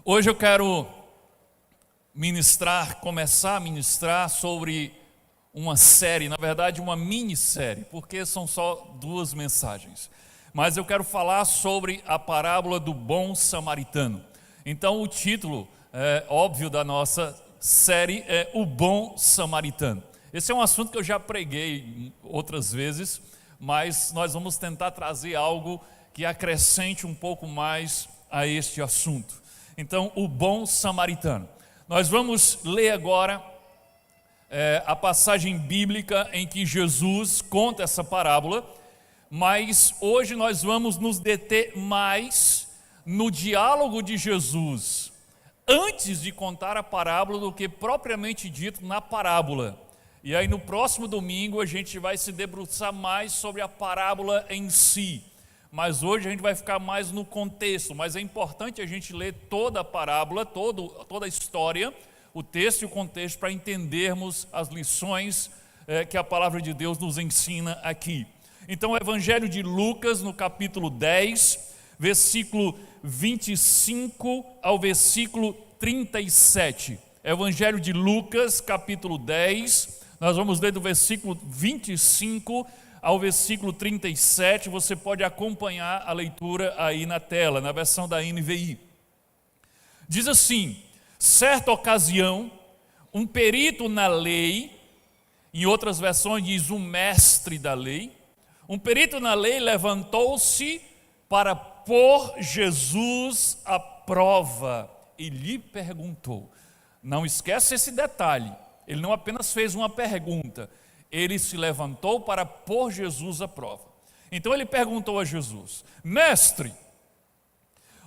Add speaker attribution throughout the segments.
Speaker 1: Hoje eu quero começar a ministrar sobre uma série, na verdade uma minissérie, porque são só 2 mensagens. Mas eu quero falar sobre a parábola do bom samaritano. Então o título óbvio da nossa série é O Bom Samaritano. Esse é um assunto que eu já preguei outras vezes, mas nós vamos tentar trazer algo que acrescente um pouco mais a este assunto. Então, o bom samaritano. Nós vamos ler agora a passagem bíblica em que Jesus conta essa parábola, mas hoje nós vamos nos deter mais no diálogo de Jesus antes de contar a parábola do que propriamente dito na parábola. E aí no próximo domingo a gente vai se debruçar mais sobre a parábola em si. Mas hoje a gente vai ficar mais no contexto, mas é importante a gente ler toda a parábola, toda a história, o texto e o contexto, para entendermos as lições que a palavra de Deus nos ensina aqui. Então o Evangelho de Lucas, no capítulo 10, versículo 25 ao versículo 37. Evangelho de Lucas, capítulo 10, nós vamos ler do versículo 25 ao versículo 37, você pode acompanhar a leitura aí na tela, na versão da NVI. Diz assim: certa ocasião, um perito na lei, em outras versões diz um mestre da lei, um perito na lei levantou-se para pôr Jesus à prova e lhe perguntou. Não esquece esse detalhe, ele não apenas fez uma pergunta, ele se levantou para pôr Jesus à prova. Então ele perguntou a Jesus: mestre,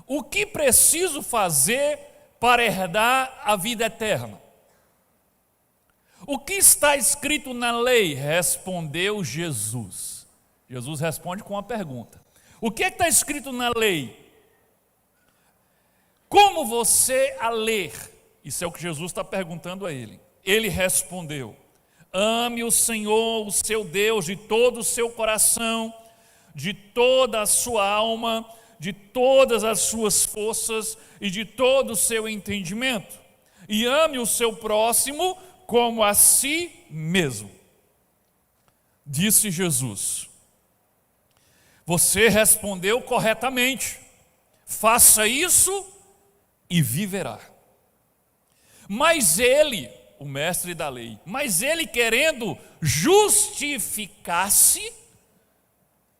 Speaker 1: o que preciso fazer para herdar a vida eterna? O que está escrito na lei? Respondeu Jesus. Jesus responde com uma pergunta: o que está escrito na lei? Como você a ler? Isso é o que Jesus está perguntando a ele. Ele respondeu: ame o Senhor, o seu Deus, de todo o seu coração, de toda a sua alma, de todas as suas forças e de todo o seu entendimento. E ame o seu próximo como a si mesmo. Disse Jesus: você respondeu corretamente. Faça isso e viverá. Mas ele, o mestre da lei, mas ele querendo justificar-se,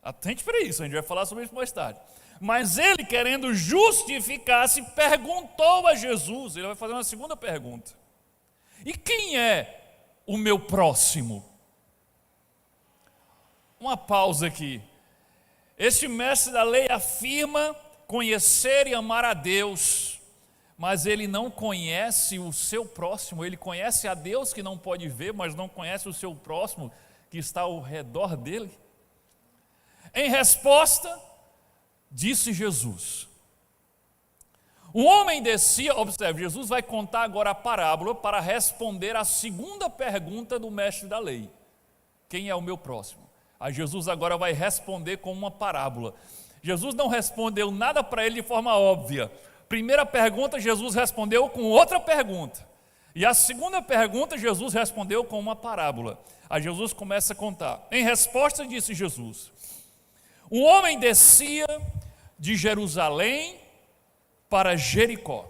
Speaker 1: atente para isso, a gente vai falar sobre isso mais tarde, mas ele querendo justificar-se, perguntou a Jesus, ele vai fazer uma segunda pergunta: e quem é o meu próximo? Uma pausa aqui. Este mestre da lei afirma conhecer e amar a Deus, mas ele não conhece o seu próximo. Ele conhece a Deus que não pode ver, mas não conhece o seu próximo que está ao redor dele. Em resposta, disse Jesus: um homem descia, observe, Jesus vai contar agora a parábola para responder a segunda pergunta do mestre da lei: quem é o meu próximo? Aí Jesus agora vai responder com uma parábola. Jesus não respondeu nada para ele de forma óbvia. Primeira pergunta, Jesus respondeu com outra pergunta. E a segunda pergunta, Jesus respondeu com uma parábola. Aí Jesus começa a contar. Em resposta, disse Jesus: um homem descia de Jerusalém para Jericó,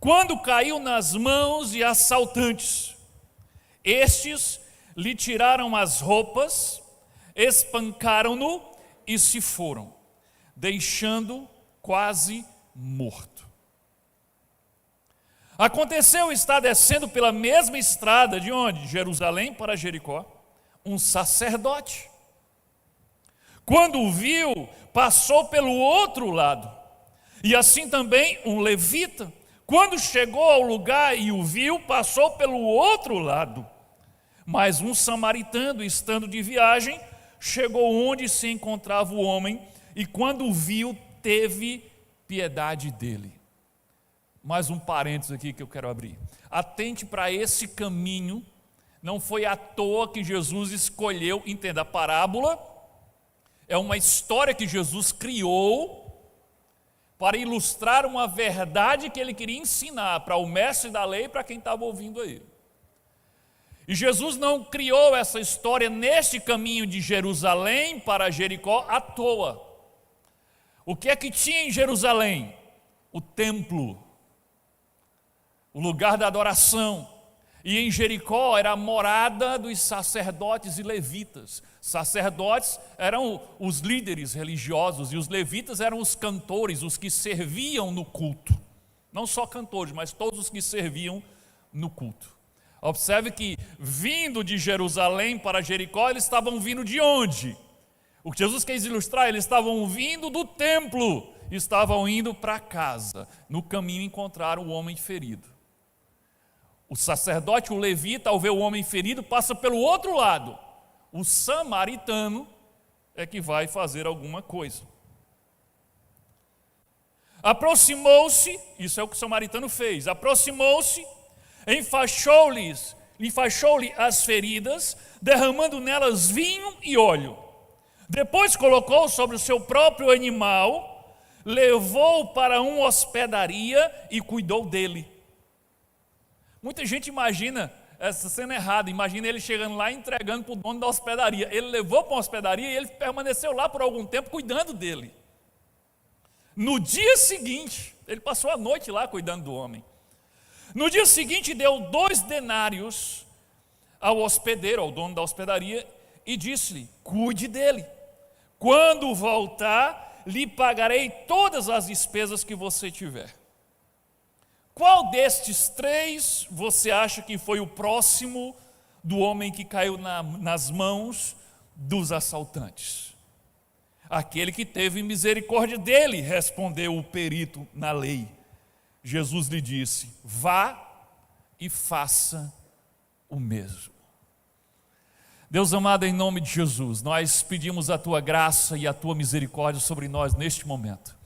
Speaker 1: quando caiu nas mãos de assaltantes. Estes lhe tiraram as roupas, espancaram-no e se foram, deixando quase morto. Aconteceu estar descendo pela mesma estrada de onde? De Jerusalém para Jericó, um sacerdote. Quando o viu, passou pelo outro lado. E assim também um levita. Quando chegou ao lugar e o viu, passou pelo outro lado. Mas um samaritano, estando de viagem, chegou onde se encontrava o homem, e quando o viu, teve piedade dele. Mais um parênteses aqui que eu quero abrir. Atente para esse caminho. Não foi à toa que Jesus escolheu, entenda, a parábola é uma história que Jesus criou para ilustrar uma verdade que ele queria ensinar para o mestre da lei e para quem estava ouvindo a ele. E Jesus não criou essa história neste caminho de Jerusalém para Jericó à toa. O que é que tinha em Jerusalém? O templo, o lugar da adoração. E em Jericó era a morada dos sacerdotes e levitas. Sacerdotes eram os líderes religiosos e os levitas eram os cantores, os que serviam no culto. Não só cantores, mas todos os que serviam no culto. Observe que vindo de Jerusalém para Jericó, eles estavam vindo de onde? O que Jesus quis ilustrar, eles estavam vindo do templo, estavam indo para casa. No caminho encontraram o homem ferido. O sacerdote, o levita, ao ver o homem ferido, passa pelo outro lado. O samaritano é que vai fazer alguma coisa. Aproximou-se, isso é o que o samaritano fez, aproximou-se, enfaixou-lhe as feridas, derramando nelas vinho e óleo. Depois colocou sobre o seu próprio animal, levou-o para uma hospedaria e cuidou dele. Muita gente imagina essa cena errada, imagina ele chegando lá e entregando para o dono da hospedaria. Ele levou para uma hospedaria e ele permaneceu lá por algum tempo cuidando dele. No dia seguinte, ele passou a noite lá cuidando do homem. No dia seguinte deu 2 denários ao hospedeiro, ao dono da hospedaria, e disse-lhe: cuide dele. Quando voltar, lhe pagarei todas as despesas que você tiver. Qual destes 3 você acha que foi o próximo do homem que caiu nas mãos dos assaltantes? Aquele que teve misericórdia dele, respondeu o perito na lei. Jesus lhe disse: vá e faça o mesmo. Deus amado, em nome de Jesus, nós pedimos a tua graça e a tua misericórdia sobre nós neste momento.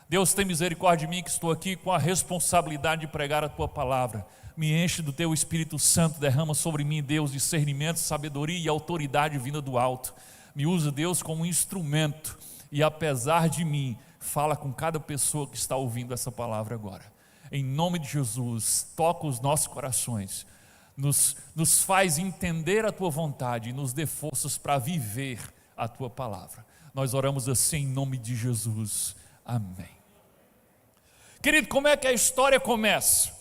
Speaker 1: Deus, tem misericórdia de mim que estou aqui com a responsabilidade de pregar a tua palavra. Me enche do teu Espírito Santo, derrama sobre mim, Deus, discernimento, sabedoria e autoridade vinda do alto. Me usa, Deus, como um instrumento e apesar de mim, fala com cada pessoa que está ouvindo essa palavra agora. Em nome de Jesus, toca os nossos corações, nos faz entender a tua vontade e nos dê forças para viver a tua palavra. Nós oramos assim em nome de Jesus. Amém. Querido, como é que a história começa?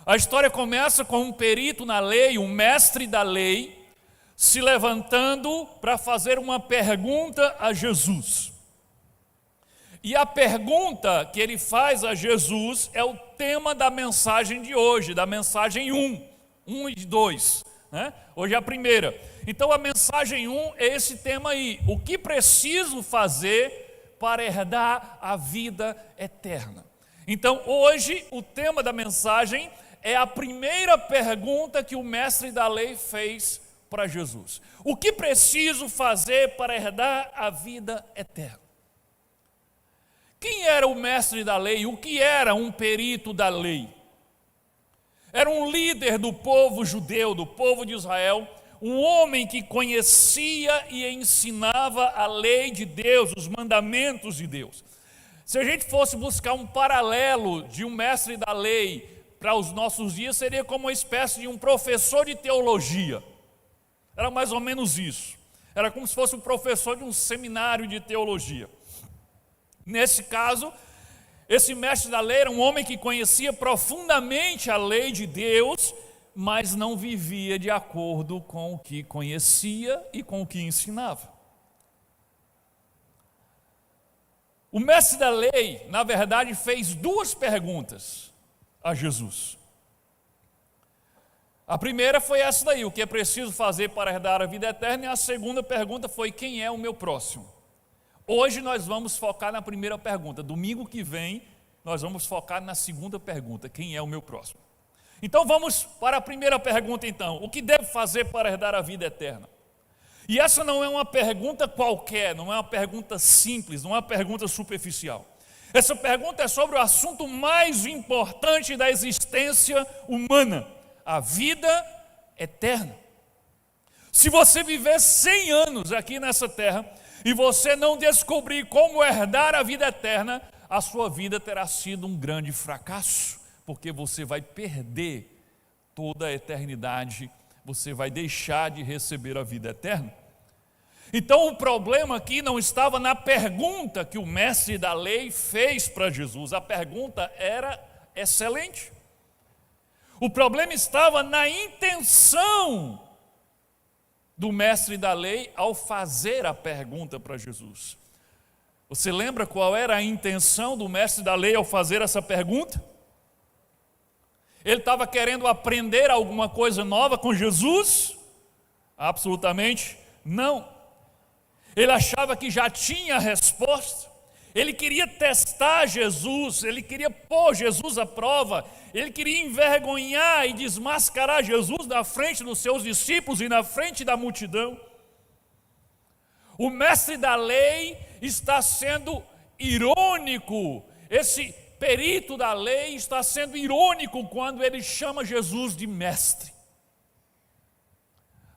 Speaker 1: A história começa com um perito na lei, um mestre da lei, se levantando para fazer uma pergunta a Jesus. E a pergunta que ele faz a Jesus é o tema da mensagem de hoje, da mensagem 1 e 2, né? Hoje é a primeira. Então a mensagem 1 é esse tema aí: o que preciso fazer para herdar a vida eterna? Então hoje o tema da mensagem é a primeira pergunta que o mestre da lei fez para Jesus: o que preciso fazer para herdar a vida eterna? Quem era o mestre da lei? O que era um perito da lei? Era um líder do povo judeu, do povo de Israel, um homem que conhecia e ensinava a lei de Deus, os mandamentos de Deus. Se a gente fosse buscar um paralelo de um mestre da lei para os nossos dias, seria como uma espécie de um professor de teologia. Era mais ou menos isso. Era como se fosse um professor de um seminário de teologia. Nesse caso, esse mestre da lei era um homem que conhecia profundamente a lei de Deus, mas não vivia de acordo com o que conhecia e com o que ensinava. O mestre da lei, na verdade, fez 2 perguntas a Jesus. A primeira foi essa daí: o que é preciso fazer para herdar a vida eterna? E a segunda pergunta foi: quem é o meu próximo? Hoje nós vamos focar na primeira pergunta. Domingo que vem nós vamos focar na segunda pergunta: quem é o meu próximo? Então vamos para a primeira pergunta então: o que devo fazer para herdar a vida eterna? E essa não é uma pergunta qualquer, não é uma pergunta simples, não é uma pergunta superficial. Essa pergunta é sobre o assunto mais importante da existência humana: a vida eterna. Se você viver 100 anos aqui nessa terra e você não descobrir como herdar a vida eterna, a sua vida terá sido um grande fracasso, porque você vai perder toda a eternidade, você vai deixar de receber a vida eterna. Então o problema aqui não estava na pergunta que o mestre da lei fez para Jesus, a pergunta era excelente. O problema estava na intenção do mestre da lei ao fazer a pergunta para Jesus. Você lembra qual era a intenção do mestre da lei ao fazer essa pergunta? Ele estava querendo aprender alguma coisa nova com Jesus? Absolutamente não. Ele achava que já tinha a resposta. Ele queria testar Jesus, ele queria pôr Jesus à prova, ele queria envergonhar e desmascarar Jesus na frente dos seus discípulos e na frente da multidão. O mestre da lei está sendo irônico, esse perito da lei está sendo irônico quando ele chama Jesus de mestre.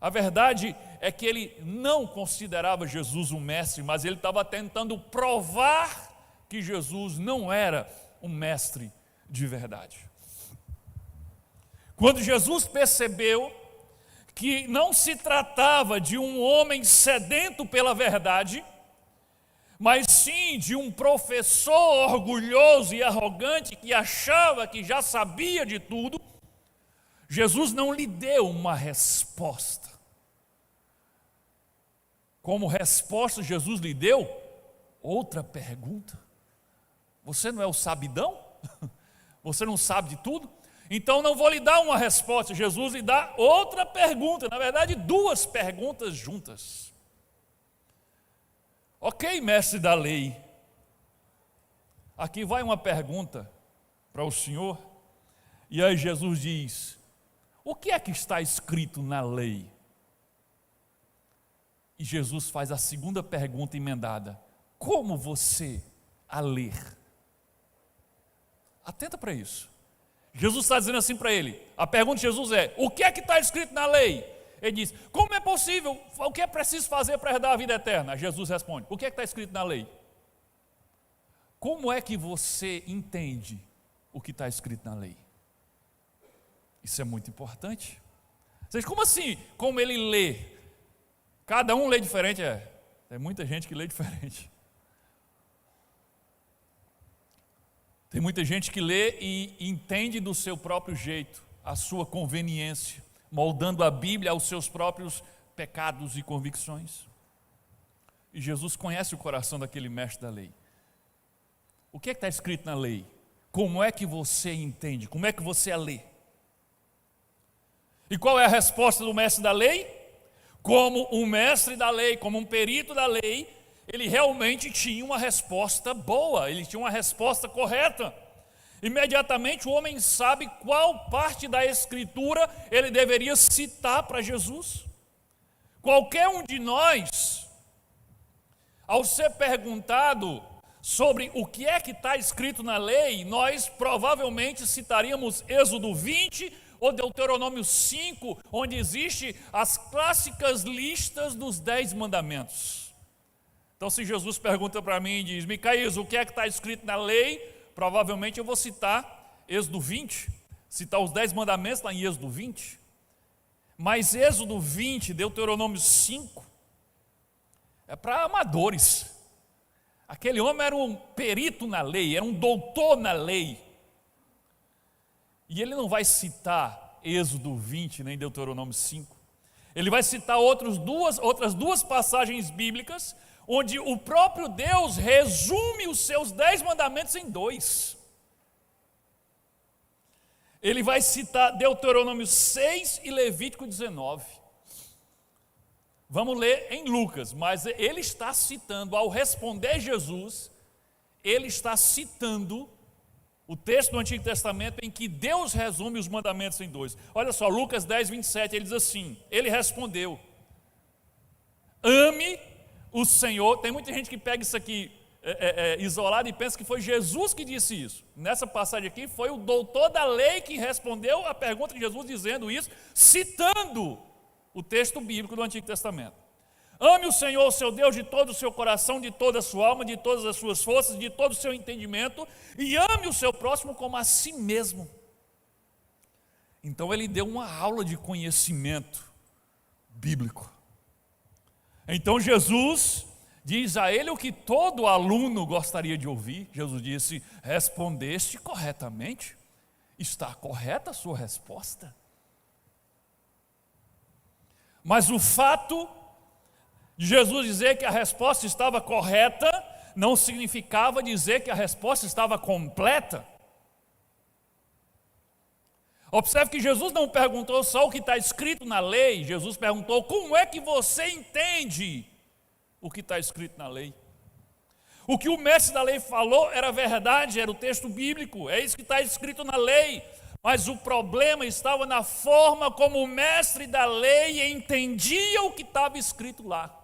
Speaker 1: A verdade é que ele não considerava Jesus um mestre, mas ele estava tentando provar que Jesus não era um mestre de verdade. Quando Jesus percebeu que não se tratava de um homem sedento pela verdade, mas sim de um professor orgulhoso e arrogante que achava que já sabia de tudo, Jesus não lhe deu uma resposta. Como resposta, Jesus lhe deu outra pergunta. Você não é o sabidão? Você não sabe de tudo? Então não vou lhe dar uma resposta. Jesus lhe dá outra pergunta, na verdade duas perguntas juntas. Ok, mestre da lei, aqui vai uma pergunta para o senhor. E aí Jesus diz: o que é que está escrito na lei? E Jesus faz a segunda pergunta emendada: como você a ler? Atenta para isso. Jesus está dizendo assim para ele, a pergunta de Jesus é: o que é que está escrito na lei? Ele diz: como é possível, o que é preciso fazer para herdar a vida eterna? Jesus responde: o que é que está escrito na lei? Como é que você entende o que está escrito na lei? Isso é muito importante. Vocês, como assim? Como ele lê? Cada um lê diferente, Tem muita gente que lê diferente. Tem muita gente que lê e entende do seu próprio jeito, a sua conveniência, moldando a Bíblia aos seus próprios pecados e convicções. E Jesus conhece o coração daquele mestre da lei. O que é que está escrito na lei? Como é que você entende? Como é que você a lê? E qual é a resposta do mestre da lei? Como um mestre da lei, como um perito da lei, ele realmente tinha uma resposta boa, ele tinha uma resposta correta. Imediatamente o homem sabe qual parte da Escritura ele deveria citar para Jesus. Qualquer um de nós, ao ser perguntado sobre o que é que está escrito na lei, nós provavelmente citaríamos Êxodo 20 ou Deuteronômio 5, onde existe as clássicas listas dos 10 mandamentos. Então, se Jesus pergunta para mim e diz: Micaías, o que é que está escrito na lei? Provavelmente eu vou citar Êxodo 20, citar os 10 mandamentos lá em Êxodo 20. Mas Êxodo 20, Deuteronômio 5, é para amadores. Aquele homem era um perito na lei, era um doutor na lei. E ele não vai citar Êxodo 20, nem Deuteronômio 5. Ele vai citar outras duas passagens bíblicas, onde o próprio Deus resume os seus 10 mandamentos em 2. Ele vai citar Deuteronômio 6 e Levítico 19. Vamos ler em Lucas, mas ele está citando, ao responder Jesus, ele está citando o texto do Antigo Testamento em que Deus resume os mandamentos em 2. Olha só, Lucas 10, 27, ele diz assim: ele respondeu: ame o Senhor. Tem muita gente que pega isso aqui isolado e pensa que foi Jesus que disse isso. Nessa passagem aqui foi o doutor da lei que respondeu a pergunta de Jesus dizendo isso, citando o texto bíblico do Antigo Testamento. Ame o Senhor, seu Deus, de todo o seu coração, de toda a sua alma, de todas as suas forças, de todo o seu entendimento, e ame o seu próximo como a si mesmo. Então ele deu uma aula de conhecimento bíblico. Então Jesus diz a ele o que todo aluno gostaria de ouvir. Jesus disse: respondeste corretamente. Está correta a sua resposta. Mas o fato de Jesus dizer que a resposta estava correta não significava dizer que a resposta estava completa. Observe que Jesus não perguntou só o que está escrito na lei. Jesus perguntou: como é que você entende o que está escrito na lei? O que o mestre da lei falou era verdade, era o texto bíblico, é isso que está escrito na lei. Mas o problema estava na forma como o mestre da lei entendia o que estava escrito lá.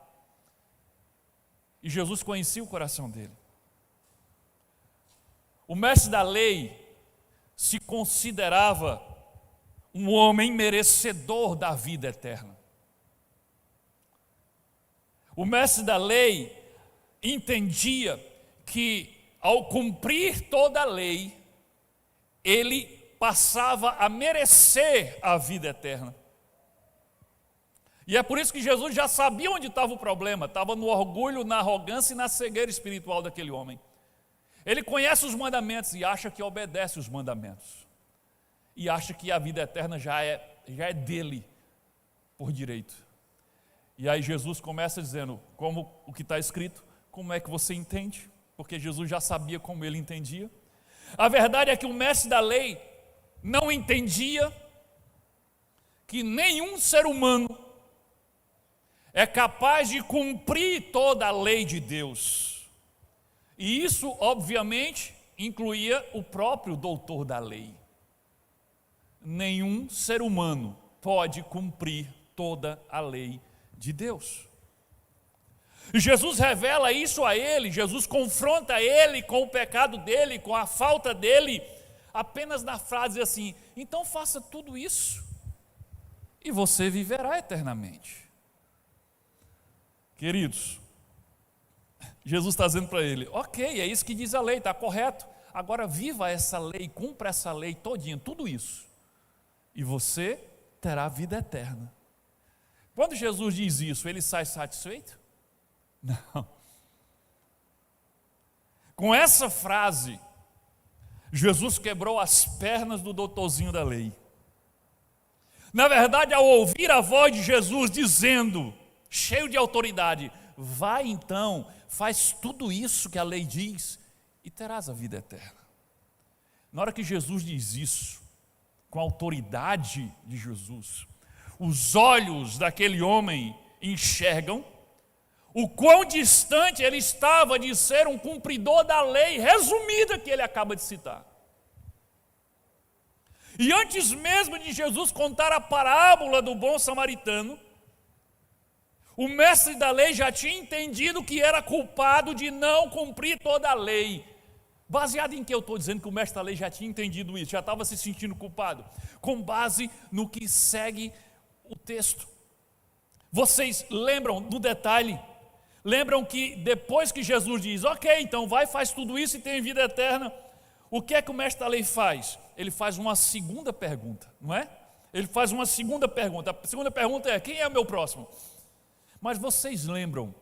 Speaker 1: E Jesus conhecia o coração dele. O mestre da lei se considerava um homem merecedor da vida eterna. O mestre da lei entendia que, ao cumprir toda a lei, ele passava a merecer a vida eterna. E é por isso que Jesus já sabia onde estava o problema. Estava no orgulho, na arrogância e na cegueira espiritual daquele homem. Ele conhece os mandamentos e acha que obedece os mandamentos. E acha que a vida eterna já é dele, por direito. E aí Jesus começa dizendo, como o que está escrito, como é que você entende? Porque Jesus já sabia como ele entendia. A verdade é que o mestre da lei não entendia que nenhum ser humano é capaz de cumprir toda a lei de Deus. E isso, obviamente, incluía o próprio doutor da lei. Nenhum ser humano pode cumprir toda a lei de Deus. E Jesus revela isso a ele, Jesus confronta ele com o pecado dele, com a falta dele, apenas na frase assim: então faça tudo isso e você viverá eternamente. Queridos, Jesus está dizendo para ele: ok, é isso que diz a lei, está correto, agora viva essa lei, cumpra essa lei todinha, tudo isso, e você terá vida eterna. Quando Jesus diz isso, ele sai satisfeito? Não. Com essa frase, Jesus quebrou as pernas do doutorzinho da lei. Na verdade, ao ouvir a voz de Jesus dizendo, cheio de autoridade: vai então, faz tudo isso que a lei diz e terás a vida eterna. Na hora que Jesus diz isso, com a autoridade de Jesus, os olhos daquele homem enxergam o quão distante ele estava de ser um cumpridor da lei resumida que ele acaba de citar. E antes mesmo de Jesus contar a parábola do bom samaritano, o mestre da lei já tinha entendido que era culpado de não cumprir toda a lei. Baseado em que eu estou dizendo que o mestre da lei já tinha entendido isso, já estava se sentindo culpado? Com base no que segue o texto. Vocês lembram do detalhe? Lembram que depois que Jesus diz, ok, então vai, faz tudo isso e tem vida eterna, o que é que o mestre da lei faz? Ele faz uma segunda pergunta, não é? Ele faz uma segunda pergunta. A segunda pergunta é: quem é o meu próximo? Mas vocês lembram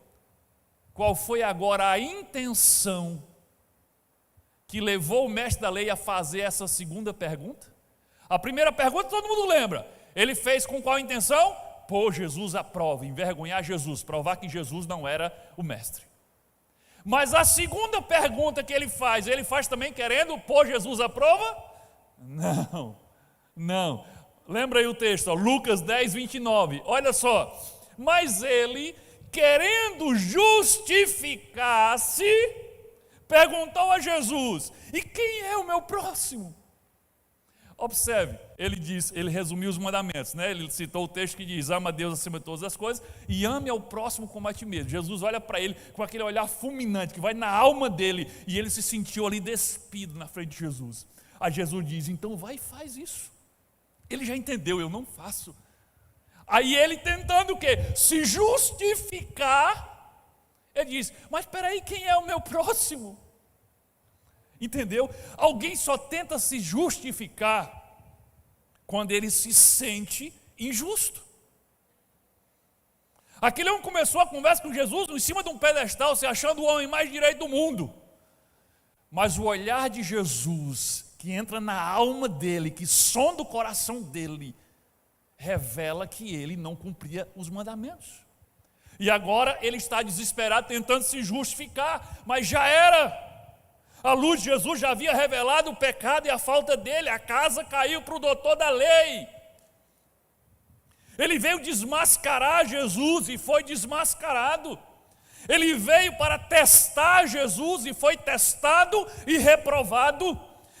Speaker 1: qual foi agora a intenção que levou o mestre da lei a fazer essa segunda pergunta? A primeira pergunta todo mundo lembra. Ele fez com qual intenção? Pôr Jesus à prova, envergonhar Jesus, provar que Jesus não era o mestre. Mas a segunda pergunta que ele faz também querendo pôr Jesus à prova? Não. Lembra aí o texto, Lucas 10, 29. Olha só. Mas ele, querendo justificar-se, perguntou a Jesus: e quem é o meu próximo? Observe, ele resumiu os mandamentos, né? Ele citou o texto que diz: ama a Deus acima de todas as coisas e ame ao próximo como a ti mesmo. Jesus olha para ele com aquele olhar fulminante que vai na alma dele, e ele se sentiu ali despido na frente de Jesus. Aí Jesus diz: então vai e faz isso. Ele já entendeu, eu não faço. Aí ele tentando o quê? Se justificar, ele diz, mas espera aí, quem é o meu próximo? Entendeu? Alguém só tenta se justificar quando ele se sente injusto. Aquele homem começou a conversa com Jesus em cima de um pedestal, se achando o homem mais direito do mundo. Mas o olhar de Jesus, que entra na alma dele, que sonda o coração dele, revela que ele não cumpria os mandamentos. E agora ele está desesperado, tentando se justificar, mas já era. A luz de Jesus já havia revelado o pecado e a falta dele. A casa caiu para o doutor da lei. Ele veio desmascarar Jesus e foi desmascarado. Ele veio para testar Jesus e foi testado e reprovado.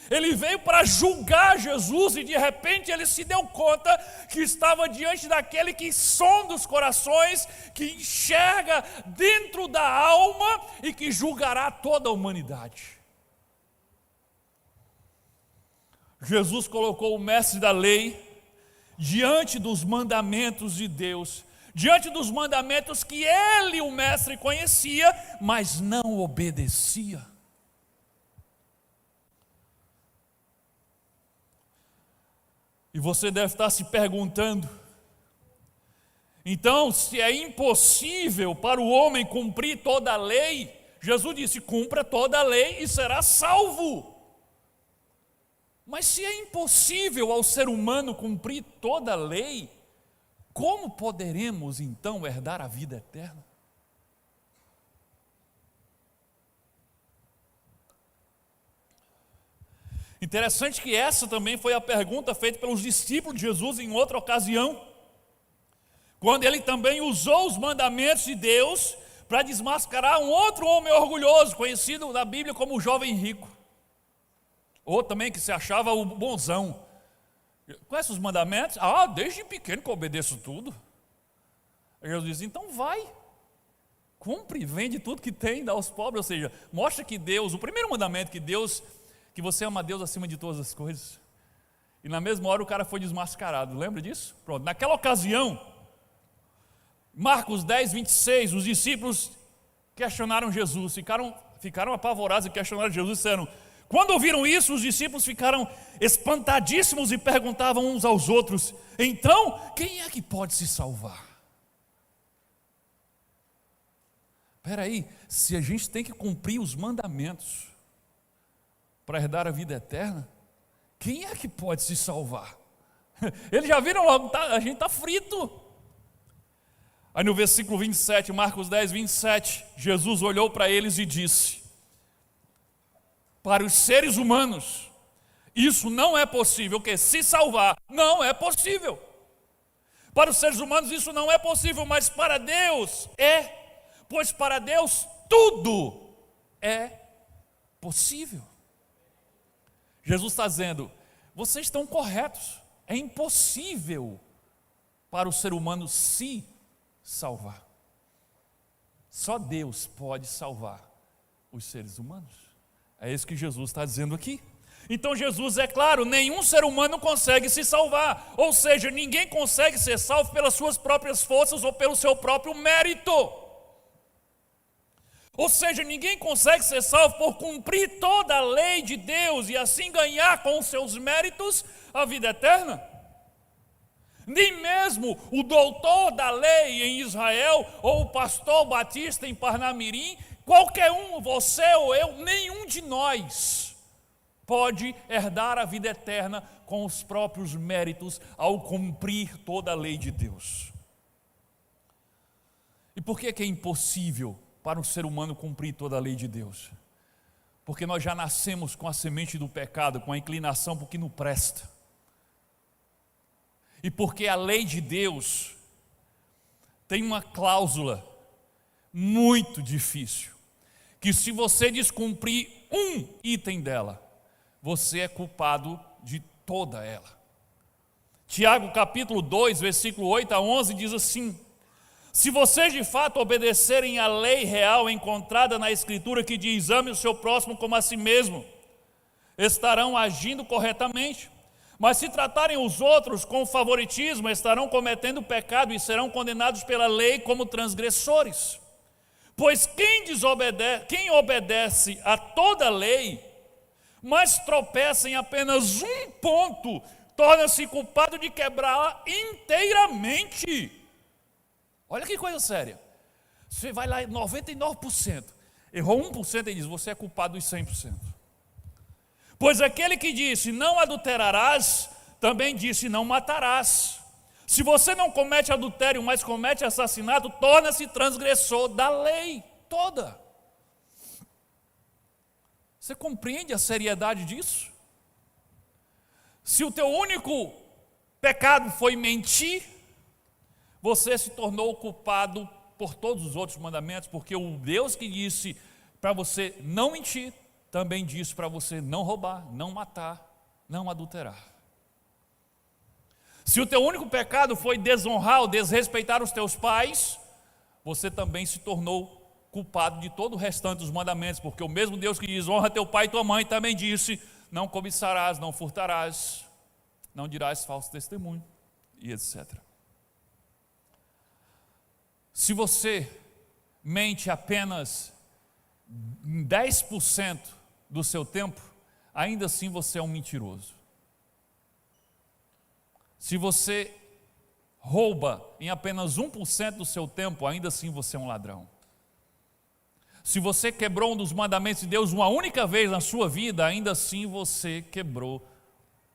Speaker 1: Ele veio para julgar Jesus e de repente ele se deu conta que estava diante daquele que sonda os corações, que enxerga dentro da alma e que julgará toda a humanidade. Jesus colocou o mestre da lei diante dos mandamentos de Deus, diante dos mandamentos que ele, o mestre, conhecia, mas não obedecia. E você deve estar se perguntando, então, se é impossível para o homem cumprir toda a lei, Jesus disse, cumpra toda a lei e será salvo. Mas se é impossível ao ser humano cumprir toda a lei, como poderemos então herdar a vida eterna? Interessante que essa também foi a pergunta feita pelos discípulos de Jesus em outra ocasião, quando ele também usou os mandamentos de Deus para desmascarar um outro homem orgulhoso, conhecido na Bíblia como o jovem rico. Ou também que se achava o bonzão. Conhece os mandamentos? Desde pequeno que eu obedeço tudo. Aí Jesus diz, então vai. Cumpre, vende tudo que tem, dá aos pobres. Ou seja, mostra que Deus, o primeiro mandamento que você ama a Deus acima de todas as coisas. E na mesma hora o cara foi desmascarado. Lembra disso? Pronto, naquela ocasião, Marcos 10, 26, os discípulos questionaram Jesus. Ficaram apavorados e questionaram Jesus e disseram, quando ouviram isso, os discípulos ficaram espantadíssimos e perguntavam uns aos outros, então, quem é que pode se salvar? Espera aí, se a gente tem que cumprir os mandamentos para herdar a vida eterna, quem é que pode se salvar? Eles já viram logo, a gente está frito. Aí no versículo 27, Marcos 10, 27, Jesus olhou para eles e disse, para os seres humanos, isso não é possível, que se salvar não é possível. Para os seres humanos isso não é possível, mas para Deus é, pois para Deus tudo é possível. Jesus está dizendo, vocês estão corretos, é impossível para o ser humano se salvar. Só Deus pode salvar os seres humanos. É isso que Jesus está dizendo aqui. Então Jesus, é claro, nenhum ser humano consegue se salvar. Ou seja, ninguém consegue ser salvo pelas suas próprias forças ou pelo seu próprio mérito. Ou seja, ninguém consegue ser salvo por cumprir toda a lei de Deus e assim ganhar com os seus méritos a vida eterna. Nem mesmo o doutor da lei em Israel ou o pastor batista em Parnamirim, qualquer um, você ou eu, nenhum de nós pode herdar a vida eterna com os próprios méritos ao cumprir toda a lei de Deus. E por que é impossível para o ser humano cumprir toda a lei de Deus? Porque nós já nascemos com a semente do pecado, com a inclinação para o que não presta. E porque a lei de Deus tem uma cláusula muito difícil, que se você descumprir um item dela, você é culpado de toda ela. Tiago capítulo 2, versículo 8 a 11 diz assim, se vocês de fato obedecerem à lei real encontrada na Escritura que diz, ame o seu próximo como a si mesmo, estarão agindo corretamente. Mas se tratarem os outros com favoritismo, estarão cometendo pecado e serão condenados pela lei como transgressores. Pois quem obedece a toda a lei, mas tropeça em apenas um ponto, torna-se culpado de quebrá-la inteiramente. Olha que coisa séria. Você vai lá 99%, errou 1% e diz, você é culpado dos 100%. Pois aquele que disse, não adulterarás, também disse, não matarás. Se você não comete adultério, mas comete assassinato, torna-se transgressor da lei toda. Você compreende a seriedade disso? Se o teu único pecado foi mentir, você se tornou culpado por todos os outros mandamentos, porque o Deus que disse para você não mentir, também disse para você não roubar, não matar, não adulterar. Se o teu único pecado foi desonrar ou desrespeitar os teus pais, você também se tornou culpado de todo o restante dos mandamentos, porque o mesmo Deus que diz, honra teu pai e tua mãe, também disse, não cobiçarás, não furtarás, não dirás falso testemunho, e etc. Se você mente apenas 10% do seu tempo, ainda assim você é um mentiroso. Se você rouba em apenas 1% do seu tempo, ainda assim você é um ladrão. Se você quebrou um dos mandamentos de Deus uma única vez na sua vida, ainda assim você quebrou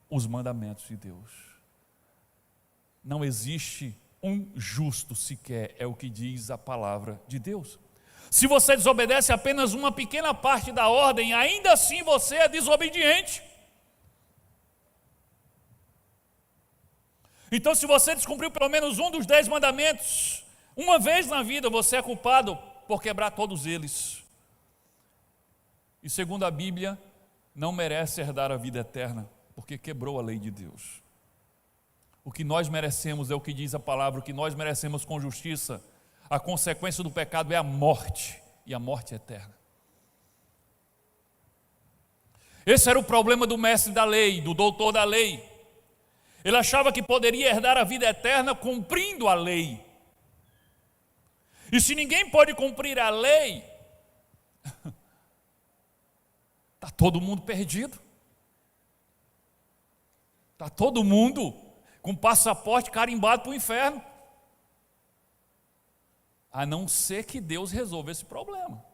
Speaker 1: os mandamentos de Deus. Não existe um justo sequer, é o que diz a palavra de Deus. Se você desobedece apenas uma pequena parte da ordem, ainda assim você é desobediente. Então, se você descumpriu pelo menos um dos 10 mandamentos, uma vez na vida, você é culpado por quebrar todos eles. E segundo a Bíblia, não merece herdar a vida eterna, porque quebrou a lei de Deus. O que nós merecemos é o que diz a palavra, o que nós merecemos com justiça. A consequência do pecado é a morte, e a morte é eterna. Esse era o problema do mestre da lei, do doutor da lei. Ele achava que poderia herdar a vida eterna cumprindo a lei. E se ninguém pode cumprir a lei, está todo mundo perdido. Está todo mundo com passaporte carimbado para o inferno. A não ser que Deus resolva esse problema.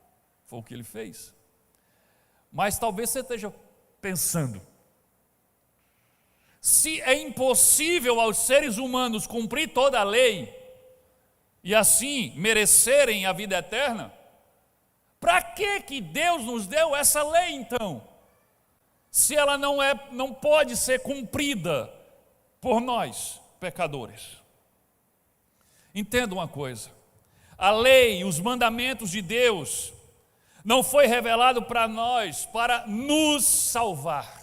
Speaker 1: Foi o que ele fez. Mas talvez você esteja pensando, se é impossível aos seres humanos cumprir toda a lei, e assim merecerem a vida eterna, para que Deus nos deu essa lei então? Se ela não pode ser cumprida por nós, pecadores. Entenda uma coisa, a lei, os mandamentos de Deus, não foi revelado para nós para nos salvar.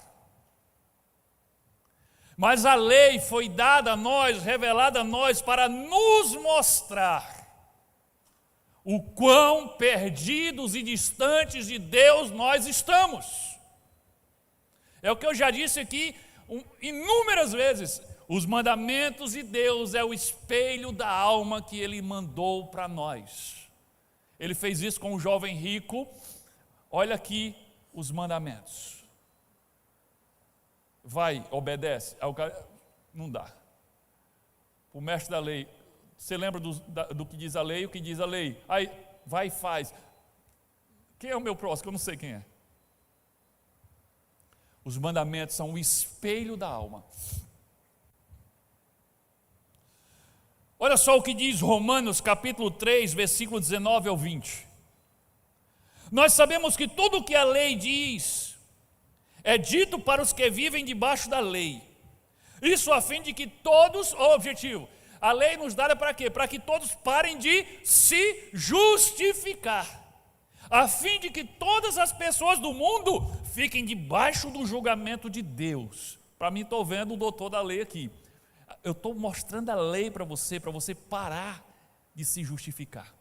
Speaker 1: Mas a lei foi dada a nós, revelada a nós, para nos mostrar o quão perdidos e distantes de Deus nós estamos. É o que eu já disse aqui inúmeras vezes. Os mandamentos de Deus é o espelho da alma que Ele mandou para nós. Ele fez isso com o jovem rico. Olha aqui os mandamentos. Vai, obedece. Aí o cara, não dá. O mestre da lei, você lembra do que diz a lei, o que diz a lei? Aí, vai e faz. Quem é o meu próximo? Eu não sei quem é. Os mandamentos são o espelho da alma. Olha só o que diz Romanos capítulo 3, versículo 19 ao 20. Nós sabemos que tudo o que a lei diz é dito para os que vivem debaixo da lei. Isso a fim de que todos, o objetivo, a lei nos dá para quê? Para que todos parem de se justificar. A fim de que todas as pessoas do mundo fiquem debaixo do julgamento de Deus. Para mim, estou vendo o doutor da lei aqui. Eu estou mostrando a lei para você parar de se justificar.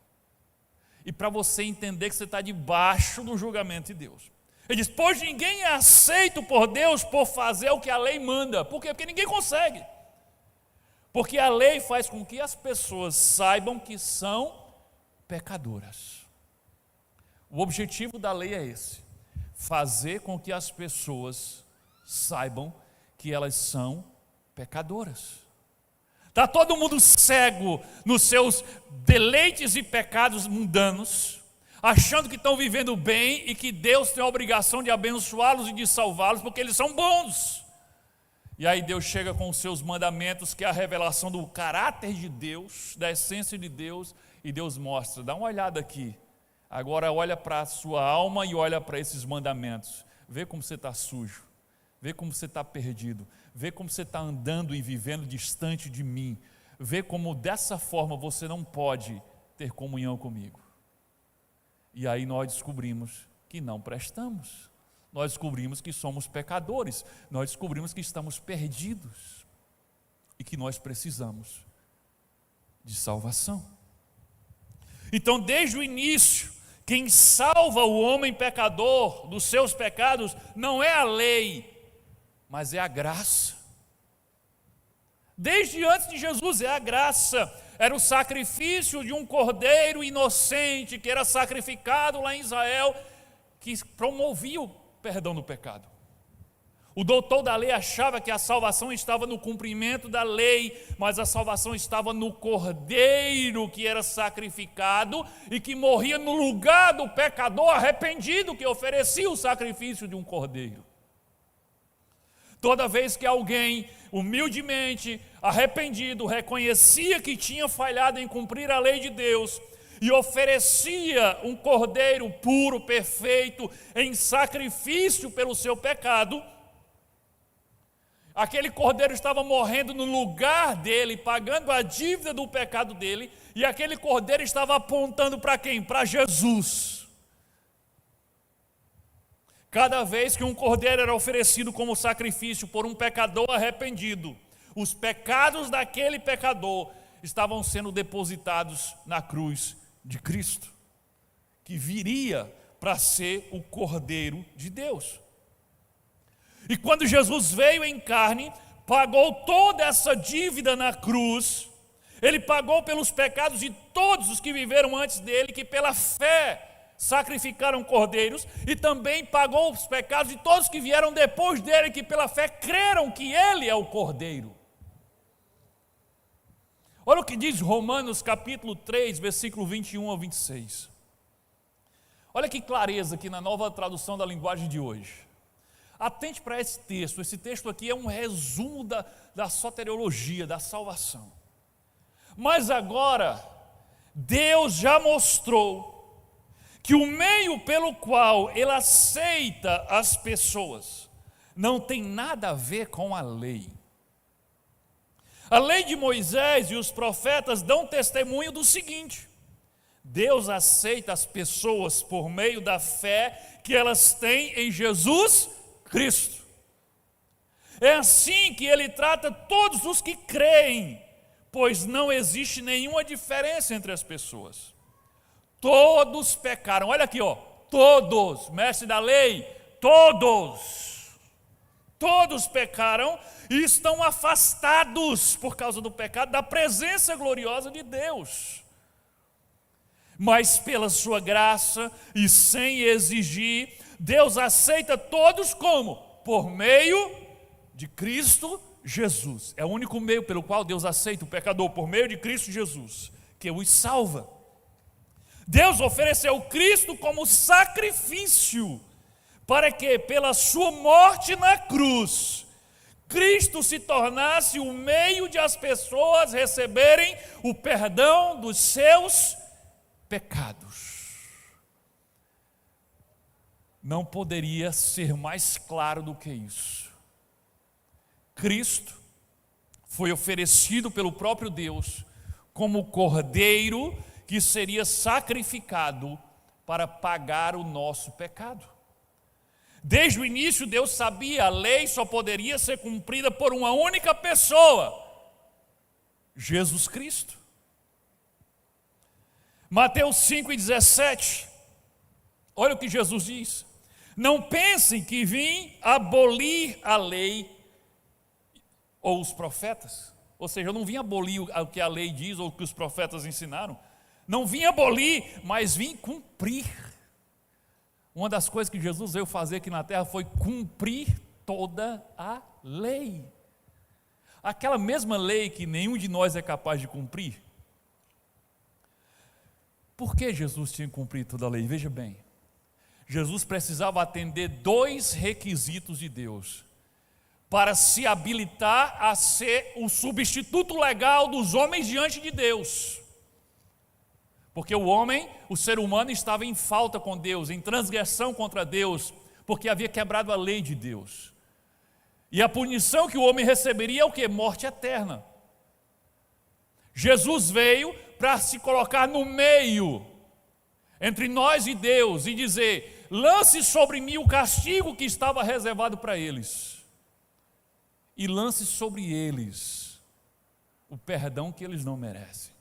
Speaker 1: E para você entender que você está debaixo do julgamento de Deus. Ele diz: pois ninguém é aceito por Deus por fazer o que a lei manda. Por quê? Porque ninguém consegue. Porque a lei faz com que as pessoas saibam que são pecadoras. O objetivo da lei é esse: fazer com que as pessoas saibam que elas são pecadoras. Está todo mundo cego nos seus deleites e pecados mundanos, achando que estão vivendo bem e que Deus tem a obrigação de abençoá-los e de salvá-los porque eles são bons. E aí Deus chega com os seus mandamentos, que é a revelação do caráter de Deus, da essência de Deus, e Deus mostra: dá uma olhada aqui, agora olha para a sua alma e olha para esses mandamentos, vê como você está sujo, vê como você está perdido, vê como você está andando e vivendo distante de mim, vê como dessa forma você não pode ter comunhão comigo. E aí nós descobrimos que não prestamos, nós descobrimos que somos pecadores, nós descobrimos que estamos perdidos e que nós precisamos de salvação. Então, desde o início, quem salva o homem pecador dos seus pecados não é a lei, mas é a graça. Desde antes de Jesus é a graça. Era o sacrifício de um cordeiro inocente que era sacrificado lá em Israel, que promovia o perdão do pecado. O doutor da lei achava que a salvação estava no cumprimento da lei, mas a salvação estava no cordeiro que era sacrificado e que morria no lugar do pecador arrependido que oferecia o sacrifício de um cordeiro. Toda vez que alguém humildemente, arrependido, reconhecia que tinha falhado em cumprir a lei de Deus e oferecia um cordeiro puro, perfeito, em sacrifício pelo seu pecado, aquele cordeiro estava morrendo no lugar dele, pagando a dívida do pecado dele, e aquele cordeiro estava apontando para quem? Para Jesus. Cada vez que um cordeiro era oferecido como sacrifício por um pecador arrependido, os pecados daquele pecador estavam sendo depositados na cruz de Cristo, que viria para ser o Cordeiro de Deus. E quando Jesus veio em carne, pagou toda essa dívida na cruz, ele pagou pelos pecados de todos os que viveram antes dele, que pela fé sacrificaram cordeiros, e também pagou os pecados de todos que vieram depois dele, que pela fé creram que ele é o Cordeiro. Olha o que diz Romanos capítulo 3, versículo 21 ao 26. Olha que clareza aqui na nova tradução da linguagem de hoje. Atente para esse texto aqui é um resumo da soteriologia, da salvação. Mas agora, Deus já mostrou que o meio pelo qual ele aceita as pessoas não tem nada a ver com a lei. A lei de Moisés e os profetas dão testemunho do seguinte: Deus aceita as pessoas por meio da fé que elas têm em Jesus Cristo. É assim que ele trata todos os que creem, pois não existe nenhuma diferença entre as pessoas. Todos pecaram, olha aqui, todos, mestre da lei, todos pecaram e estão afastados por causa do pecado da presença gloriosa de Deus. Mas pela sua graça e sem exigir, Deus aceita todos como? Por meio de Cristo Jesus. É o único meio pelo qual Deus aceita o pecador, por meio de Cristo Jesus, que os salva. Deus ofereceu Cristo como sacrifício, para que pela sua morte na cruz, Cristo se tornasse o meio de as pessoas receberem o perdão dos seus pecados. Não poderia ser mais claro do que isso. Cristo foi oferecido pelo próprio Deus como cordeiro que seria sacrificado para pagar o nosso pecado. Desde o início Deus sabia, a lei só poderia ser cumprida por uma única pessoa, Jesus Cristo. Mateus 5,17, olha o que Jesus diz: Não pensem que vim abolir a lei ou os profetas. Ou seja, eu não vim abolir o que a lei diz ou o que os profetas ensinaram. Não vim abolir, mas vim cumprir. Uma das coisas que Jesus veio fazer aqui na terra foi cumprir toda a lei. Aquela mesma lei que nenhum de nós é capaz de cumprir. Por que Jesus tinha que cumprir toda a lei? Veja bem, Jesus precisava atender 2 requisitos de Deus para se habilitar a ser o substituto legal dos homens diante de Deus. Porque o homem, o ser humano, estava em falta com Deus, em transgressão contra Deus, porque havia quebrado a lei de Deus. E a punição que o homem receberia é o quê? Morte eterna. Jesus veio para se colocar no meio, entre nós e Deus, e dizer: lance sobre mim o castigo que estava reservado para eles, e lance sobre eles o perdão que eles não merecem.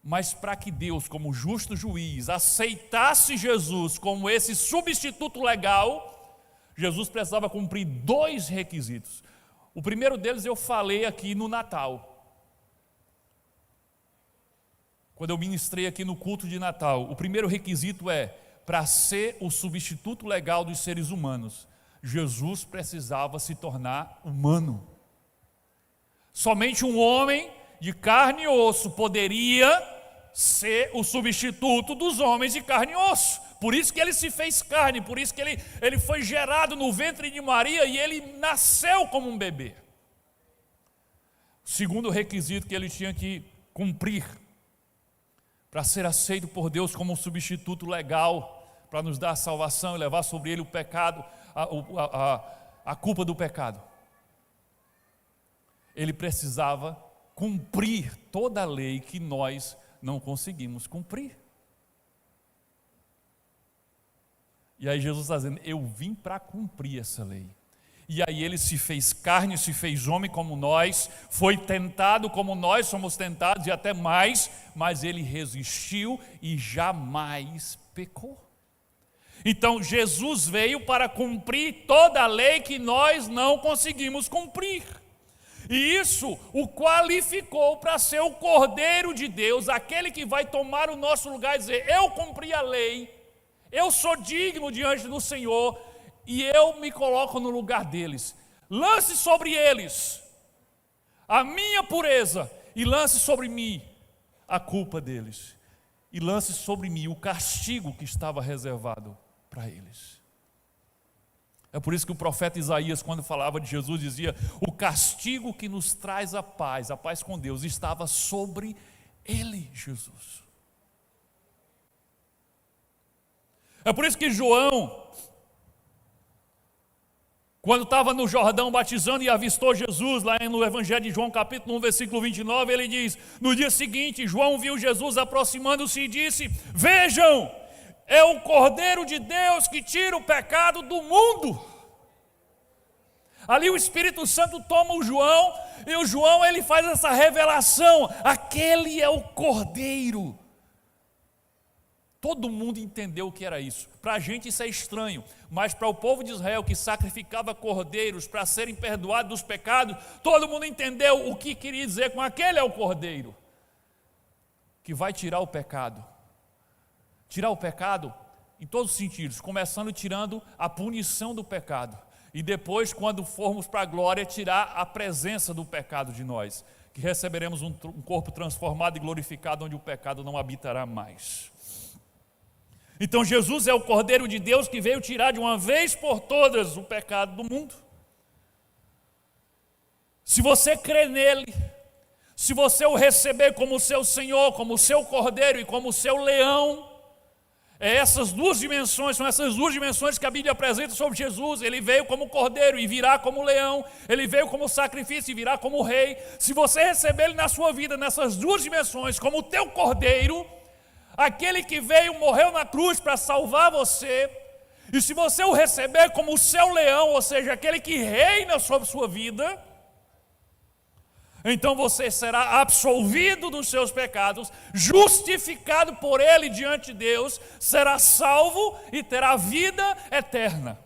Speaker 1: Mas para que Deus, como justo juiz, aceitasse Jesus como esse substituto legal, Jesus precisava cumprir 2 requisitos. O primeiro deles eu falei aqui no Natal, quando eu ministrei aqui no culto de Natal. O primeiro requisito é: para ser o substituto legal dos seres humanos, Jesus precisava se tornar humano. Somente um homem de carne e osso poderia ser o substituto dos homens de carne e osso. Por isso que ele se fez carne, por isso que ele foi gerado no ventre de Maria e ele nasceu como um bebê. O segundo requisito que ele tinha que cumprir para ser aceito por Deus como um substituto legal, para nos dar a salvação e levar sobre ele o pecado, a culpa do pecado. Ele precisava cumprir toda a lei que nós não conseguimos cumprir. E aí Jesus está dizendo: eu vim para cumprir essa lei. E aí ele se fez carne, se fez homem como nós, foi tentado como nós somos tentados e até mais, mas ele resistiu e jamais pecou. Então Jesus veio para cumprir toda a lei que nós não conseguimos cumprir. E isso o qualificou para ser o Cordeiro de Deus, aquele que vai tomar o nosso lugar e dizer: eu cumpri a lei, eu sou digno diante do Senhor e eu me coloco no lugar deles. Lance sobre eles a minha pureza e lance sobre mim a culpa deles. E lance sobre mim o castigo que estava reservado para eles. É por isso que o profeta Isaías, quando falava de Jesus, dizia: o castigo que nos traz a paz com Deus, estava sobre ele, Jesus. É por isso que João, quando estava no Jordão batizando e avistou Jesus, lá no Evangelho de João, capítulo 1, versículo 29, ele diz: no dia seguinte, João viu Jesus aproximando-se e disse: vejam, é o Cordeiro de Deus que tira o pecado do mundo. Ali o Espírito Santo toma o João, e o João ele faz essa revelação: aquele é o Cordeiro. Todo mundo entendeu o que era isso. Para a gente isso é estranho, mas para o povo de Israel que sacrificava cordeiros para serem perdoados dos pecados, todo mundo entendeu o que queria dizer com aquele é o Cordeiro, que vai tirar o pecado. Tirar o pecado em todos os sentidos, começando tirando a punição do pecado. E depois, quando formos para a glória, tirar a presença do pecado de nós, que receberemos um corpo transformado e glorificado, onde o pecado não habitará mais. Então Jesus é o Cordeiro de Deus que veio tirar de uma vez por todas o pecado do mundo. Se você crê nele, se você o receber como seu Senhor, como seu Cordeiro e como seu leão, essas duas dimensões, são essas duas dimensões que a Bíblia apresenta sobre Jesus. Ele veio como cordeiro e virá como leão. Ele veio como sacrifício e virá como rei. Se você receber ele na sua vida, nessas duas dimensões, como o teu cordeiro, aquele que veio, morreu na cruz para salvar você, e se você o receber como o seu leão, ou seja, aquele que reina sobre sua vida, Então você será absolvido dos seus pecados, justificado por Ele diante de Deus, será salvo e terá vida eterna.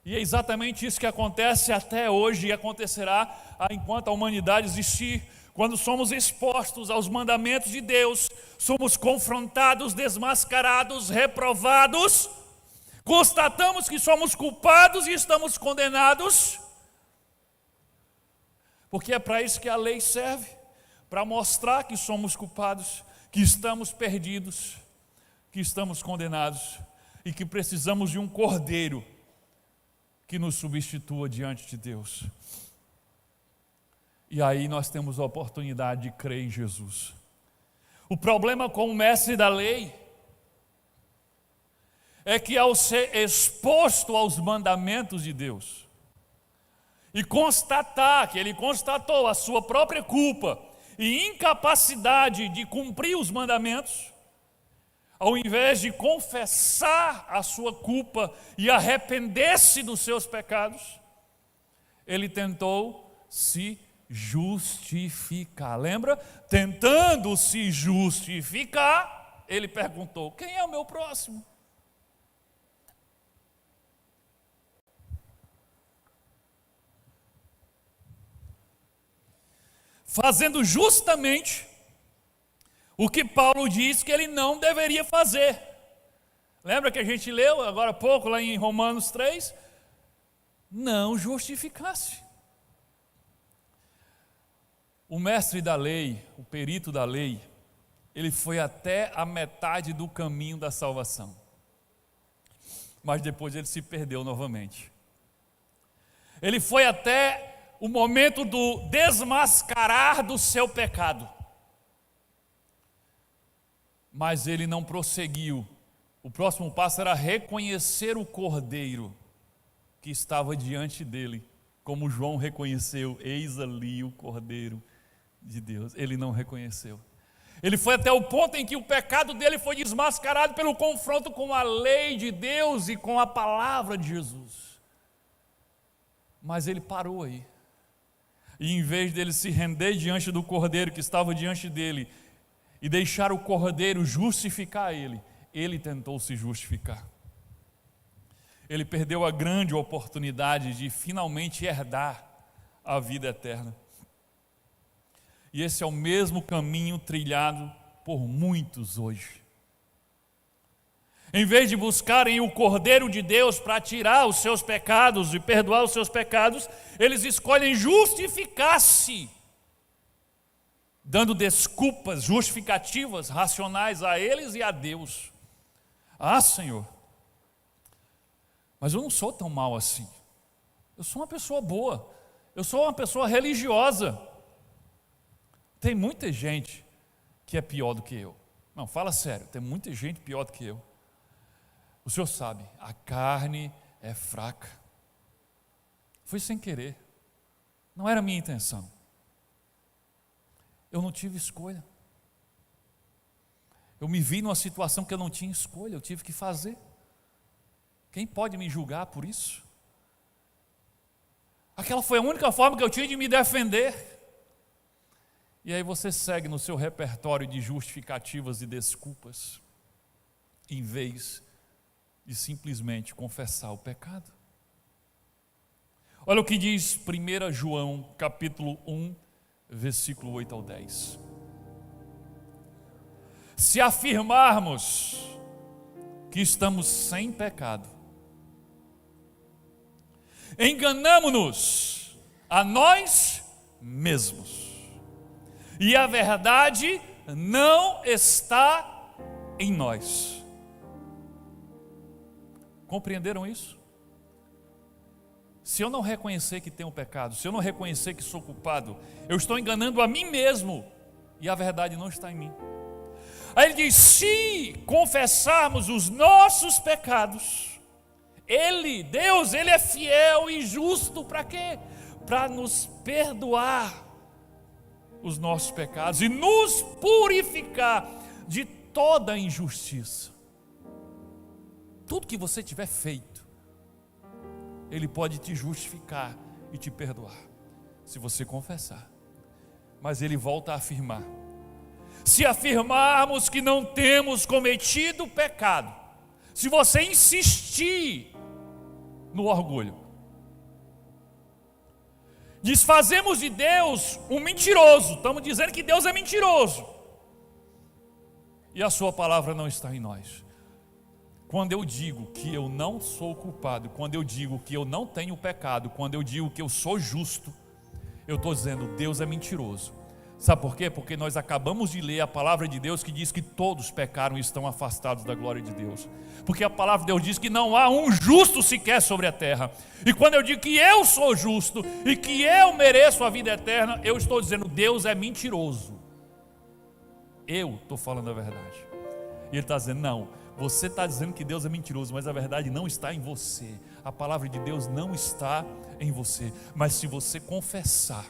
Speaker 1: E é exatamente isso que acontece até hoje e acontecerá enquanto a humanidade existir. Quando somos expostos aos mandamentos de Deus, somos confrontados, desmascarados, reprovados, constatamos que somos culpados e estamos condenados, porque é para isso que a lei serve, para mostrar que somos culpados, que estamos perdidos, que estamos condenados e que precisamos de um cordeiro que nos substitua diante de Deus. E aí nós temos a oportunidade de crer em Jesus. O problema com o mestre da lei é que ao ser exposto aos mandamentos de Deus e constatar que ele constatou a sua própria culpa e incapacidade de cumprir os mandamentos, ao invés de confessar a sua culpa e arrepender-se dos seus pecados, ele tentou se justificar. Lembra? Tentando se justificar, ele perguntou: quem é o meu próximo? Fazendo justamente o que Paulo diz que ele não deveria fazer. Lembra que a gente leu agora há pouco lá em Romanos 3? Não justificasse. O mestre da lei, o perito da lei, ele foi até a metade do caminho da salvação. Mas depois ele se perdeu novamente. Ele foi até o momento do desmascarar do seu pecado. Mas ele não prosseguiu. O próximo passo era reconhecer o cordeiro que estava diante dele, como João reconheceu: eis ali o cordeiro de Deus. Ele não reconheceu. Ele foi até o ponto em que o pecado dele foi desmascarado pelo confronto com a lei de Deus e com a palavra de Jesus. Mas ele parou aí. E em vez dele se render diante do cordeiro que estava diante dele e deixar o cordeiro justificar ele, ele tentou se justificar. Ele perdeu a grande oportunidade de finalmente herdar a vida eterna. E esse é o mesmo caminho trilhado por muitos hoje. Em vez de buscarem o Cordeiro de Deus para tirar os seus pecados e perdoar os seus pecados, eles escolhem justificar-se, dando desculpas justificativas, racionais a eles e a Deus. Ah, Senhor, mas eu não sou tão mal assim. Eu sou uma pessoa boa. Eu sou uma pessoa religiosa. Tem muita gente que é pior do que eu. Não, fala sério, tem muita gente pior do que eu. O Senhor sabe, a carne é fraca. Foi sem querer. Não era minha intenção. Eu não tive escolha. Eu me vi numa situação que eu não tinha escolha, eu tive que fazer. Quem pode me julgar por isso? Aquela foi a única forma que eu tinha de me defender. E aí você segue no seu repertório de justificativas e desculpas, em vez de simplesmente confessar o pecado. Olha o que diz 1 João, capítulo 1, versículo 8 ao 10. Se afirmarmos que estamos sem pecado, enganamo-nos a nós mesmos, e a verdade não está em nós. Compreenderam isso? Se eu não reconhecer que tenho pecado, se eu não reconhecer que sou culpado, eu estou enganando a mim mesmo, e a verdade não está em mim. Aí ele diz: se confessarmos os nossos pecados, Deus, Ele é fiel e justo para quê? Para nos perdoar os nossos pecados e nos purificar de toda injustiça. Tudo que você tiver feito, Ele pode te justificar e te perdoar, se você confessar. Mas ele volta a afirmar: se afirmarmos que não temos cometido pecado, se você insistir no orgulho, desfazemos de Deus um mentiroso. Estamos dizendo que Deus é mentiroso, e a sua palavra não está em nós. Quando eu digo que eu não sou culpado, quando eu digo que eu não tenho pecado, quando eu digo que eu sou justo, eu estou dizendo: Deus é mentiroso. Sabe por quê? Porque nós acabamos de ler a palavra de Deus que diz que todos pecaram e estão afastados da glória de Deus. Porque a palavra de Deus diz que não há um justo sequer sobre a terra. E quando eu digo que eu sou justo e que eu mereço a vida eterna, eu estou dizendo: Deus é mentiroso. Eu estou falando a verdade. E ele está dizendo: não, você está dizendo que Deus é mentiroso, mas a verdade não está em você. A palavra de Deus não está em você. Mas se você confessar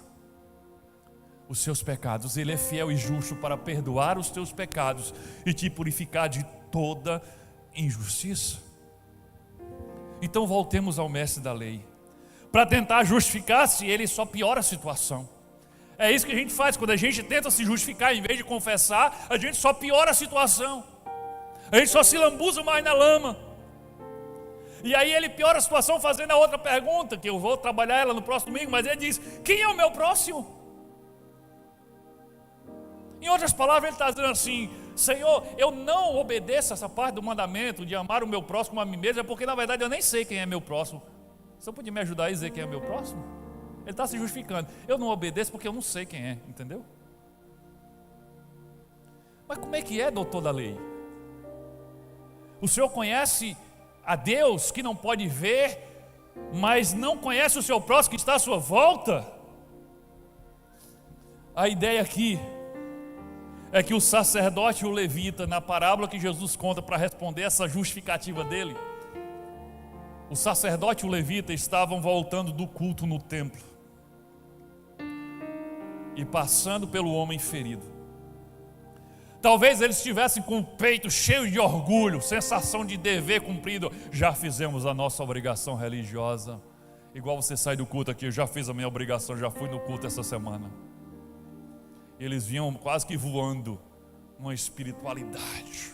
Speaker 1: os seus pecados, Ele é fiel e justo para perdoar os teus pecados e te purificar de toda injustiça. Então voltemos ao mestre da lei. Para tentar justificar-se, ele só piora a situação. É isso que a gente faz, quando a gente tenta se justificar, em vez de confessar, a gente só piora a situação. A gente só se lambuza mais na lama. E aí ele piora a situação fazendo a outra pergunta, que eu vou trabalhar ela no próximo domingo, mas ele diz: quem é o meu próximo? Em outras palavras, ele está dizendo assim: Senhor, eu não obedeço essa parte do mandamento de amar o meu próximo a mim mesmo, é porque na verdade eu nem sei quem é meu próximo. Você pode me ajudar a dizer quem é meu próximo? Ele está se justificando: eu não obedeço porque eu não sei quem é, entendeu? Mas como é que é, doutor da lei? O senhor conhece a Deus que não pode ver, mas não conhece o seu próximo que está à sua volta? A ideia aqui é que o sacerdote e o levita, na parábola que Jesus conta para responder essa justificativa dele, o sacerdote e o levita estavam voltando do culto no templo e passando pelo homem ferido. Talvez eles estivessem com o peito cheio de orgulho, sensação de dever cumprido. Já fizemos a nossa obrigação religiosa. Igual você sai do culto aqui: eu já fiz a minha obrigação, já fui no culto essa semana. Eles vinham quase que voando uma espiritualidade.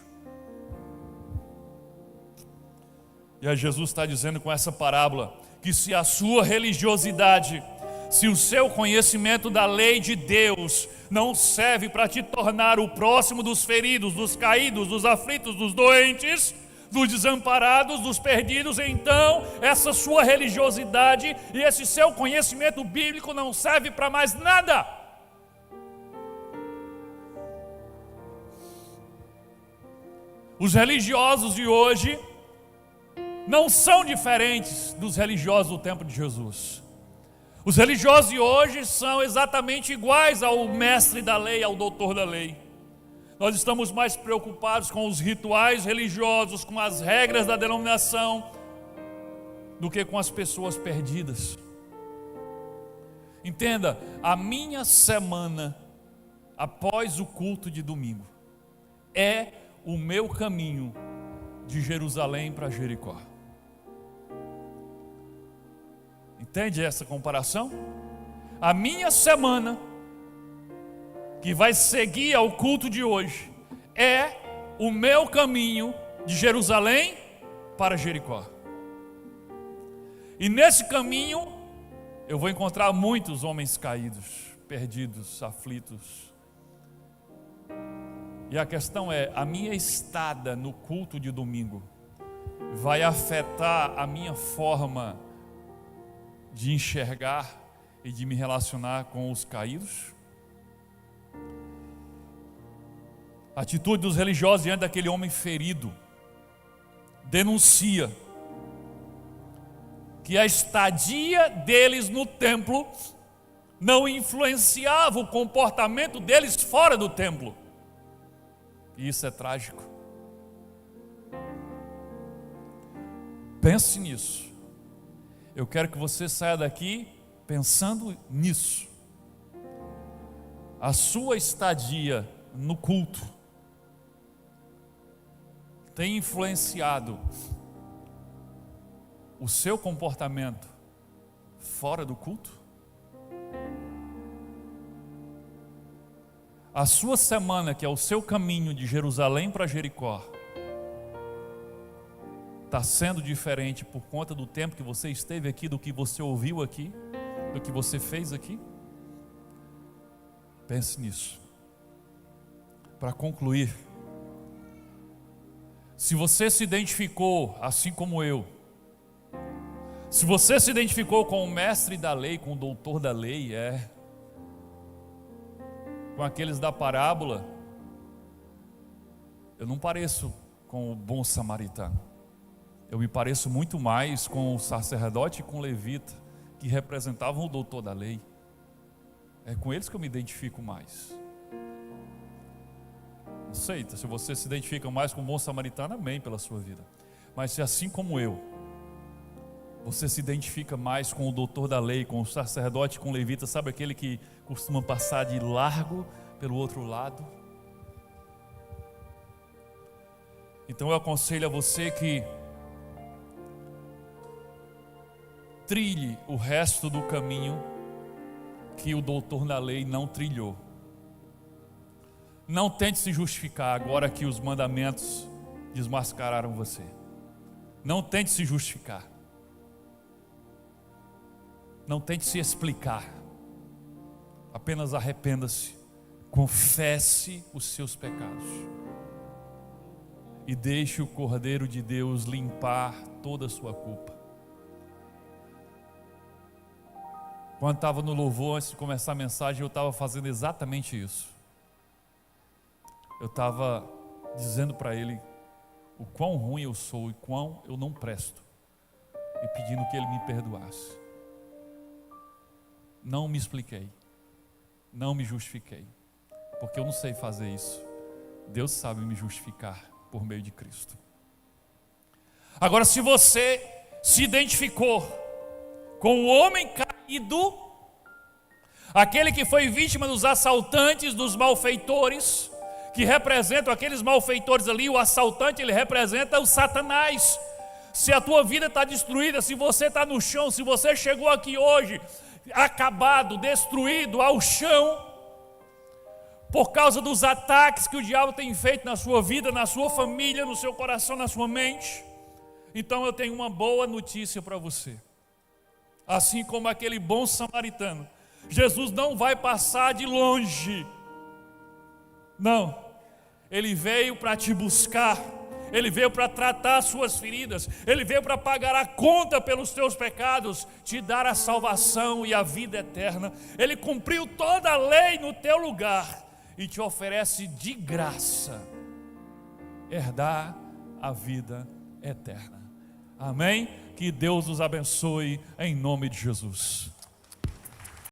Speaker 1: E aí Jesus está dizendo com essa parábola que se a sua religiosidade, se o seu conhecimento da lei de Deus não serve para te tornar o próximo dos feridos, dos caídos, dos aflitos, dos doentes, dos desamparados, dos perdidos, então essa sua religiosidade e esse seu conhecimento bíblico não serve para mais nada. Os religiosos de hoje não são diferentes dos religiosos do tempo de Jesus. Os religiosos de hoje são exatamente iguais ao mestre da lei, ao doutor da lei. Nós estamos mais preocupados com os rituais religiosos, com as regras da denominação, do que com as pessoas perdidas. Entenda, a minha semana após o culto de domingo é o meu caminho de Jerusalém para Jericó. Entende essa comparação? A minha semana, que vai seguir ao culto de hoje, é o meu caminho de Jerusalém para Jericó. E nesse caminho eu vou encontrar muitos homens caídos, perdidos, aflitos. E a questão é: a minha estada no culto de domingo vai afetar a minha forma de enxergar e de me relacionar com os caídos? A atitude dos religiosos diante daquele homem ferido denuncia que a estadia deles no templo não influenciava o comportamento deles fora do templo. E isso é trágico. Pense nisso. Eu quero que você saia daqui pensando nisso. A sua estadia no culto tem influenciado o seu comportamento fora do culto? A sua semana, que é o seu caminho de Jerusalém para Jericó, está sendo diferente por conta do tempo que você esteve aqui, do que você ouviu aqui, do que você fez aqui? Pense nisso. Para concluir, se você se identificou, assim como eu, se você se identificou com o mestre da lei, com o doutor da lei, com aqueles da parábola, eu não pareço com o bom samaritano. Eu me pareço muito mais com o sacerdote e com o levita, que representavam o doutor da lei. É com eles que eu me identifico mais. Não sei, se você se identifica mais com o bom samaritano, amém pela sua vida. Mas se assim como eu, você se identifica mais com o doutor da lei, com o sacerdote, com o levita, sabe aquele que costuma passar de largo pelo outro lado? Então eu aconselho a você que trilhe o resto do caminho que o doutor da lei não trilhou. Não tente se justificar agora que os mandamentos desmascararam você. Não tente se justificar. Não tente se explicar. Apenas arrependa-se. Confesse os seus pecados. E deixe o Cordeiro de Deus limpar toda a sua culpa. Quando estava no louvor, antes de começar a mensagem, eu estava fazendo exatamente isso. Eu estava dizendo para ele o quão ruim eu sou e quão eu não presto. E pedindo que ele me perdoasse. Não me expliquei. Não me justifiquei. Porque eu não sei fazer isso. Deus sabe me justificar por meio de Cristo. Agora, se você se identificou com o homem caído, aquele que foi vítima dos assaltantes, dos malfeitores, que representam aqueles malfeitores ali, o assaltante ele representa o Satanás. Se a tua vida está destruída, se você está no chão, se você chegou aqui hoje acabado, destruído ao chão, por causa dos ataques que o diabo tem feito na sua vida, na sua família, no seu coração, na sua mente, então eu tenho uma boa notícia para você. Assim como aquele bom samaritano, Jesus não vai passar de longe. Não, Ele veio para te buscar, Ele veio para tratar as suas feridas, Ele veio para pagar a conta pelos teus pecados, te dar a salvação e a vida eterna. Ele cumpriu toda a lei no teu lugar e te oferece de graça herdar a vida eterna. Amém? Que Deus nos abençoe em nome de Jesus.